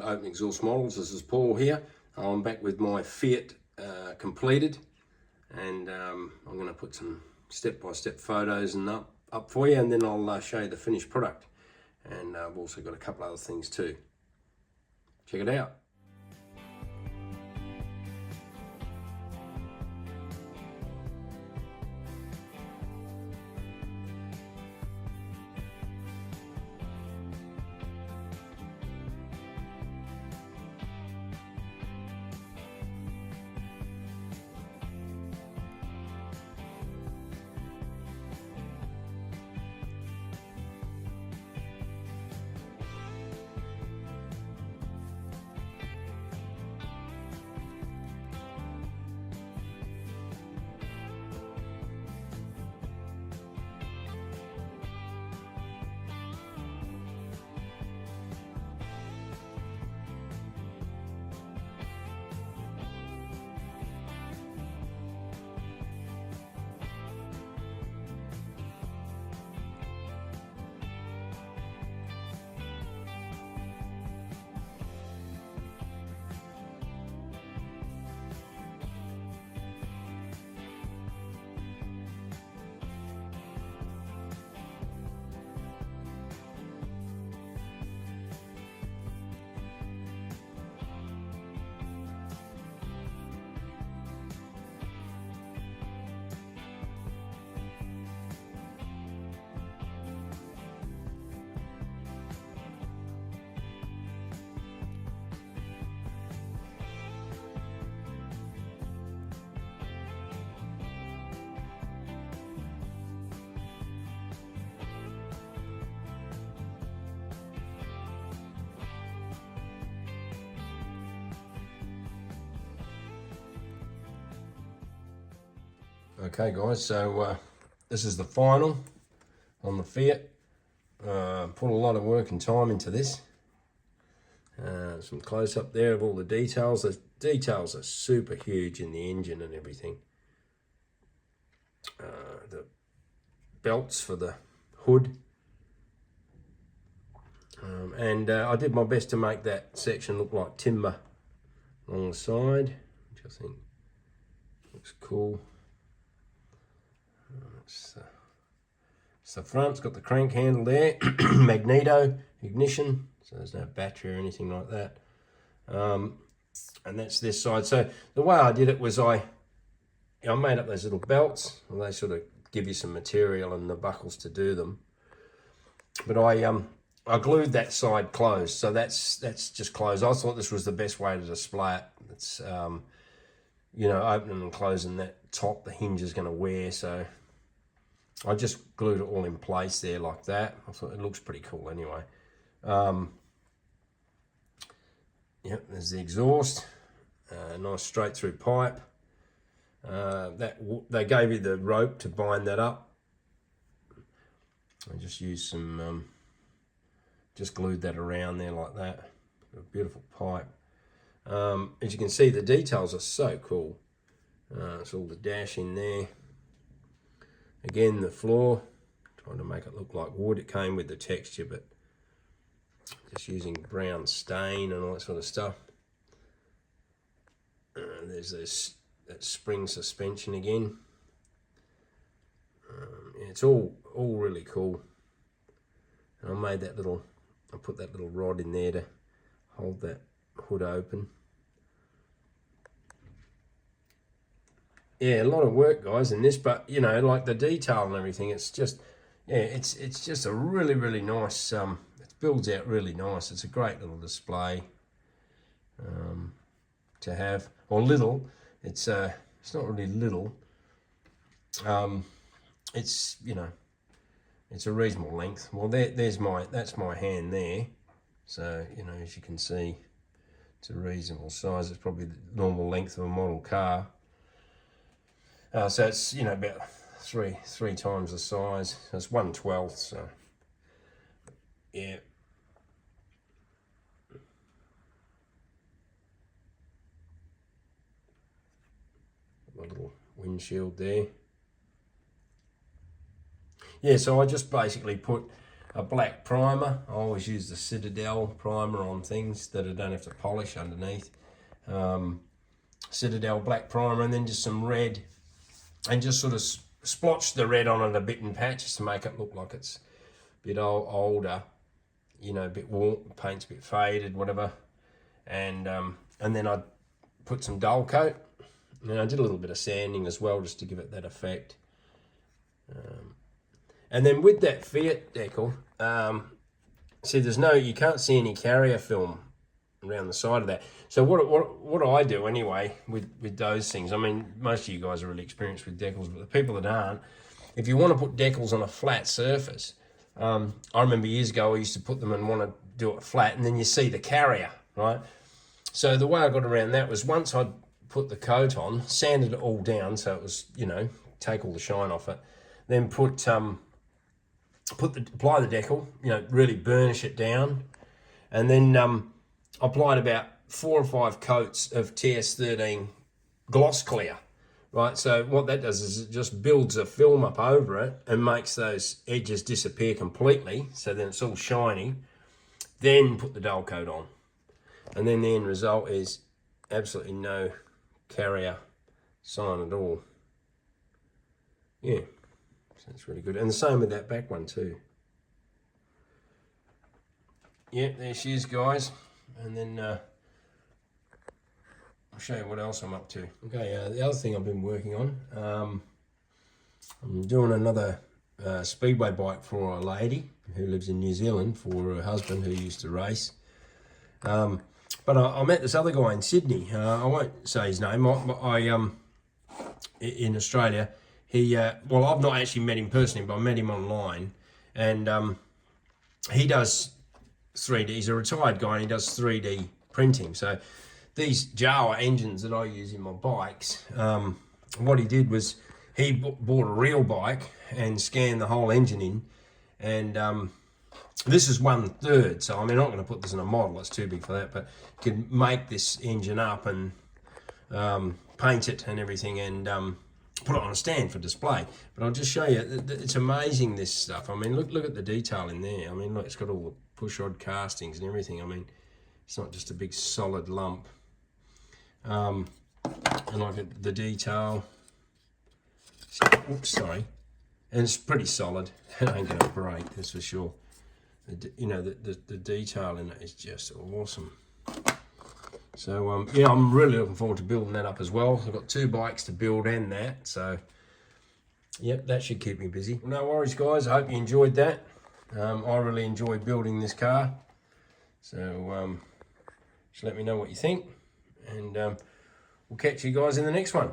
Open Exhaust Models. This is Paul here. I'm back with my Fiat completed, and I'm going to put some step-by-step photos and up for you, and then I'll show you the finished product. And I've also got a couple other things too. Check it out. Okay guys, so this is the final on the Fiat. Put a lot of work and time into this. Some close up there of all the details. The details are super huge in the engine and everything. The belts for the hood. And I did my best to make that section look like timber along the side, which I think looks cool. It's the front. It's got the crank handle there, magneto ignition, so there's no battery or anything like that. And that's this side. So the way I did it was I made up those little belts. Well, they sort of give you some material and the buckles to do them. But I glued that side closed, so that's just closed. I thought this was the best way to display it. It's you know, opening and closing that top, the hinge is going to wear, so I just glued it all in place there like that. I thought it looks pretty cool anyway. Yep, there's the exhaust, nice straight through pipe. They gave you the rope to bind that up. I just used some, just glued that around there like that. A beautiful pipe. As you can see, the details are so cool. It's all the dash in there. Again, the floor, trying to make it look like wood. It came with the texture, but just using brown stain and all that sort of stuff. There's that spring suspension again. It's all really cool. And I made that little, I put that little rod in there to hold that hood open. Yeah, a lot of work, guys, in this, but you know, like the detail and everything, it's just, yeah, it's just a really nice. It builds out really nice. It's a great little display to have, or little. It's not really little. It's, you know, it's a reasonable length. Well, that's my hand there. So you know, as you can see, it's a reasonable size. It's probably the normal length of a model car. So it's, you know, about three times the size. So it's 1/12. So yeah. My little windshield there. Yeah, so I just basically put a black primer. I always use the Citadel primer on things that I don't have to polish underneath. Citadel black primer, and then just some red, and just sort of splotch the red on it a bit in patches to make it look like it's a bit older, you know, a bit worn, paint's a bit faded, whatever. And then I put some dull coat, and I did a little bit of sanding as well just to give it that effect. And then with that Fiat decal, see, you can't see any carrier film around the side of that. So what I do anyway with those things, I mean, most of you guys are really experienced with decals, but the people that aren't, if you want to put decals on a flat surface, I remember years ago I used to put them and want to do it flat, and then you see the carrier, right? So the way I got around that was once I'd put the coat on, sanded it all down so it was, you know, take all the shine off it, then apply the decal, you know, really burnish it down, and then applied about 4 or 5 coats of TS13 gloss clear, right? So what that does is it just builds a film up over it and makes those edges disappear completely, so then it's all shiny. Then put the dull coat on, and then the end result is absolutely no carrier sign at all. Yeah, so that's really good. And the same with that back one too. Yeah, there she is, guys. And then I'll show you what else I'm up to. Okay, the other thing I've been working on, I'm doing another speedway bike for a lady who lives in New Zealand, for her husband who used to race. But I met this other guy in Sydney. I won't say his name. In Australia, well, I've not actually met him personally, but I met him online, and he does 3D. He's a retired guy, and he does 3D printing. So these Jawa engines that I use in my bikes, what he did was he bought a real bike and scanned the whole engine in, and this is 1/3. So I mean, I'm not going to put this in a model; it's too big for that. But you can make this engine up and paint it and everything, and put it on a stand for display. But I'll just show you, it's amazing, this stuff. I mean, look at the detail in there. I mean, look, it's got all the push rod castings and everything. I mean, it's not just a big solid lump. And look at the detail. Oops, sorry. And it's pretty solid. It ain't going to break, that's for sure. You know, the detail in it is just awesome. So yeah, I'm really looking forward to building that up as well. I've got 2 bikes to build and that, so yep, that should keep me busy. Well, no worries, guys. I hope you enjoyed that. I really enjoyed building this car, so just let me know what you think, and we'll catch you guys in the next one.